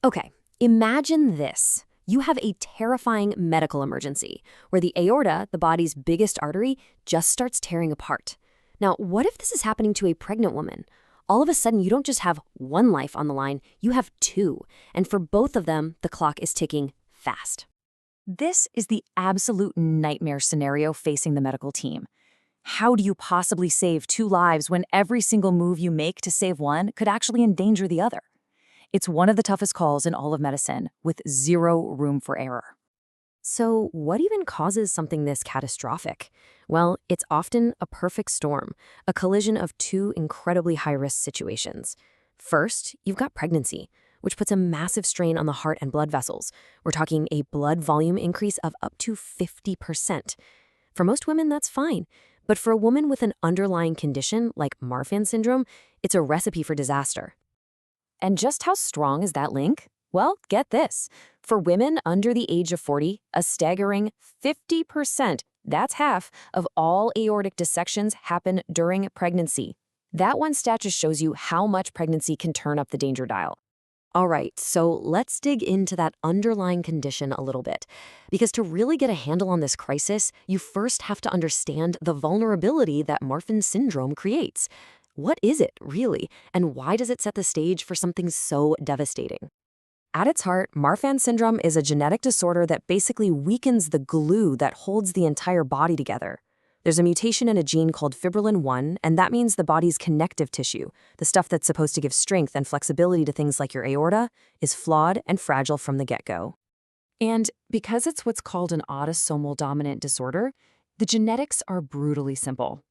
Okay, imagine this. You have a terrifying medical emergency where the aorta, the body's biggest artery, just starts tearing apart. Now, what if this is happening to a pregnant woman? All of a sudden, you don't just have one life on the line, you have two. And for both of them, the clock is ticking fast. This is the absolute nightmare scenario facing the medical team. How do you possibly save two lives when every single move you make to save one could actually endanger the other? It's one of the toughest calls in all of medicine, with zero room for error. So, what even causes something this catastrophic? Well, it's often a perfect storm, a collision of two incredibly high-risk situations. First, you've got pregnancy, which puts a massive strain on the heart and blood vessels. We're talking a blood volume increase of up to 50%. For most women, that's fine. But for a woman with an underlying condition like Marfan syndrome, it's a recipe for disaster. And just how strong is that link? Well, get this. For women under the age of 40, a staggering 50%, that's half, of all aortic dissections happen during pregnancy. That one stat just shows you how much pregnancy can turn up the danger dial. All right, so let's dig into that underlying condition a little bit. Because to really get a handle on this crisis, you first have to understand the vulnerability that Marfan syndrome creates. What is it, really, and why does it set the stage for something so devastating? At its heart, Marfan syndrome is a genetic disorder that basically weakens the glue that holds the entire body together. There's a mutation in a gene called fibrillin-1, and that means the body's connective tissue, the stuff that's supposed to give strength and flexibility to things like your aorta, is flawed and fragile from the get-go. And because it's what's called an autosomal dominant disorder, the genetics are brutally simple.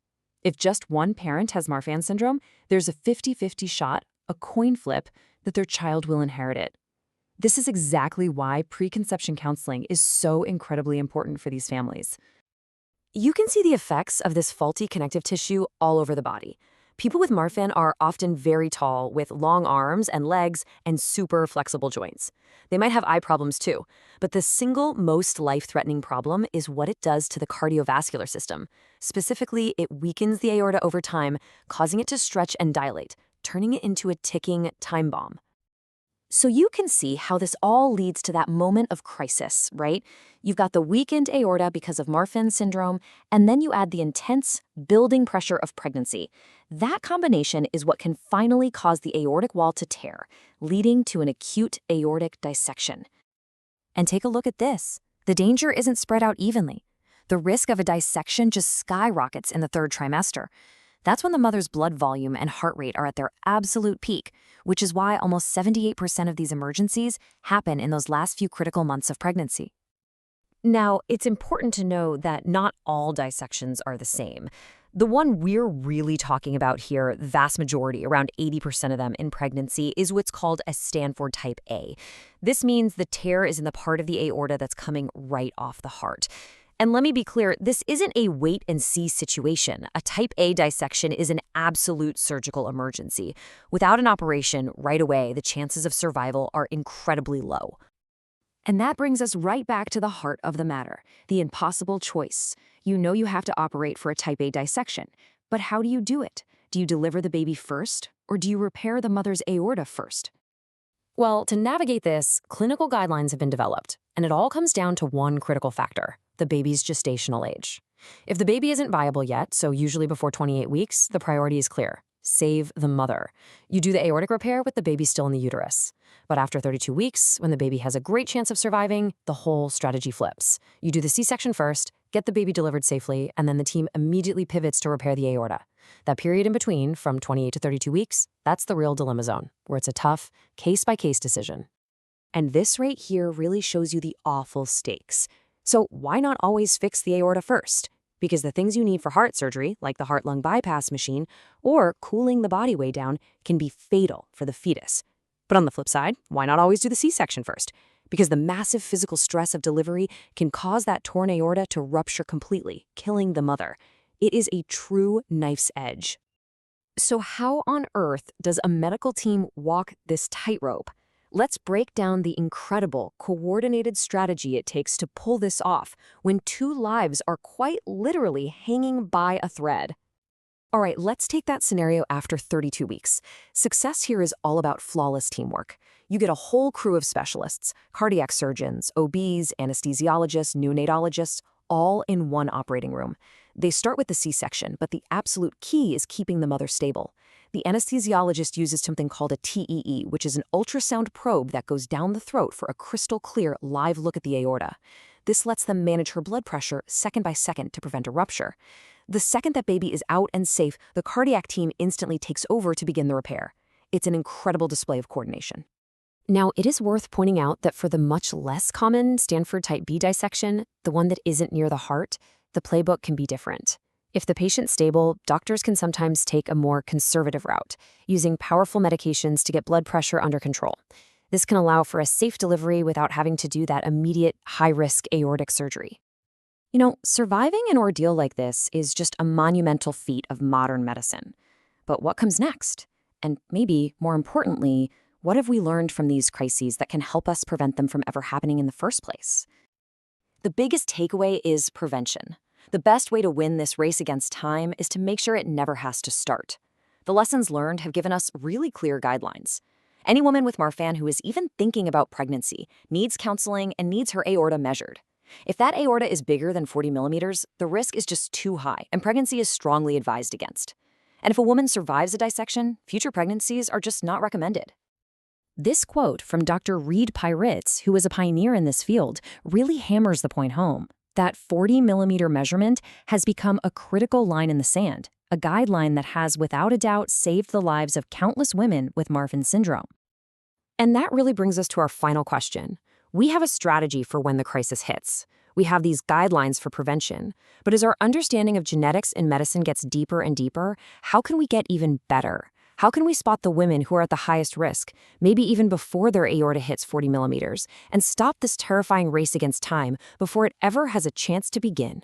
If just one parent has Marfan syndrome, there's a 50-50 shot, a coin flip, that their child will inherit it. This is exactly why preconception counseling is so incredibly important for these families. You can see the effects of this faulty connective tissue all over the body. People with Marfan are often very tall, with long arms and legs and super flexible joints. They might have eye problems too, but the single most life-threatening problem is what it does to the cardiovascular system. Specifically, it weakens the aorta over time, causing it to stretch and dilate, turning it into a ticking time bomb. So you can see how this all leads to that moment of crisis, right? You've got the weakened aorta because of Marfan syndrome, and then you add the intense building pressure of pregnancy. That combination is what can finally cause the aortic wall to tear, leading to an acute aortic dissection. And take a look at this. The danger isn't spread out evenly. The risk of a dissection just skyrockets in the third trimester. That's when the mother's blood volume and heart rate are at their absolute peak, which is why almost 78% of these emergencies happen in those last few critical months of pregnancy. Now, it's important to know that not all dissections are the same. The one we're really talking about here, the vast majority, around 80% of them in pregnancy, is what's called a Stanford type A. This means the tear is in the part of the aorta that's coming right off the heart. And let me be clear, this isn't a wait-and-see situation. A type A dissection is an absolute surgical emergency. Without an operation right away, the chances of survival are incredibly low. And that brings us right back to the heart of the matter, the impossible choice. You know you have to operate for a type A dissection, but how do you do it? Do you deliver the baby first, or do you repair the mother's aorta first? Well, to navigate this, clinical guidelines have been developed, and it all comes down to one critical factor: the baby's gestational age. If the baby isn't viable yet, so usually before 28 weeks, the priority is clear: save the mother. You do the aortic repair with the baby still in the uterus. But after 32 weeks, when the baby has a great chance of surviving, the whole strategy flips. You do the C-section first, get the baby delivered safely, and then the team immediately pivots to repair the aorta. That period in between, from 28 to 32 weeks, that's the real dilemma zone, where it's a tough, case-by-case decision. And this right here really shows you the awful stakes. So why not always fix the aorta first? Because the things you need for heart surgery, like the heart-lung bypass machine, or cooling the body weight down, can be fatal for the fetus. But on the flip side, why not always do the C-section first? Because the massive physical stress of delivery can cause that torn aorta to rupture completely, killing the mother. It is a true knife's edge. So how on earth does a medical team walk this tightrope? Let's break down the incredible, coordinated strategy it takes to pull this off when two lives are quite literally hanging by a thread. All right, let's take that scenario after 32 weeks. Success here is all about flawless teamwork. You get a whole crew of specialists, cardiac surgeons, OBs, anesthesiologists, neonatologists, all in one operating room. They start with the C-section, but the absolute key is keeping the mother stable. The anesthesiologist uses something called a TEE, which is an ultrasound probe that goes down the throat for a crystal clear live look at the aorta. This lets them manage her blood pressure second by second to prevent a rupture. The second that baby is out and safe, the cardiac team instantly takes over to begin the repair. It's an incredible display of coordination. Now, it is worth pointing out that for the much less common Stanford type B dissection, the one that isn't near the heart, the playbook can be different. If the patient's stable, doctors can sometimes take a more conservative route, using powerful medications to get blood pressure under control. This can allow for a safe delivery without having to do that immediate, high-risk aortic surgery. You know, surviving an ordeal like this is just a monumental feat of modern medicine. But what comes next? And maybe, more importantly, what have we learned from these crises that can help us prevent them from ever happening in the first place? The biggest takeaway is prevention. The best way to win this race against time is to make sure it never has to start. The lessons learned have given us really clear guidelines. Any woman with Marfan who is even thinking about pregnancy needs counseling and needs her aorta measured. If that aorta is bigger than 40 millimeters, the risk is just too high, and pregnancy is strongly advised against. And if a woman survives a dissection, future pregnancies are just not recommended. This quote from Dr. Reed Pyritz, who is a pioneer in this field, really hammers the point home. That 40-millimeter measurement has become a critical line in the sand, a guideline that has without a doubt saved the lives of countless women with Marfan syndrome. And that really brings us to our final question. We have a strategy for when the crisis hits. We have these guidelines for prevention. But as our understanding of genetics in medicine gets deeper and deeper, how can we get even better? How can we spot the women who are at the highest risk, maybe even before their aorta hits 40 millimeters, and stop this terrifying race against time before it ever has a chance to begin?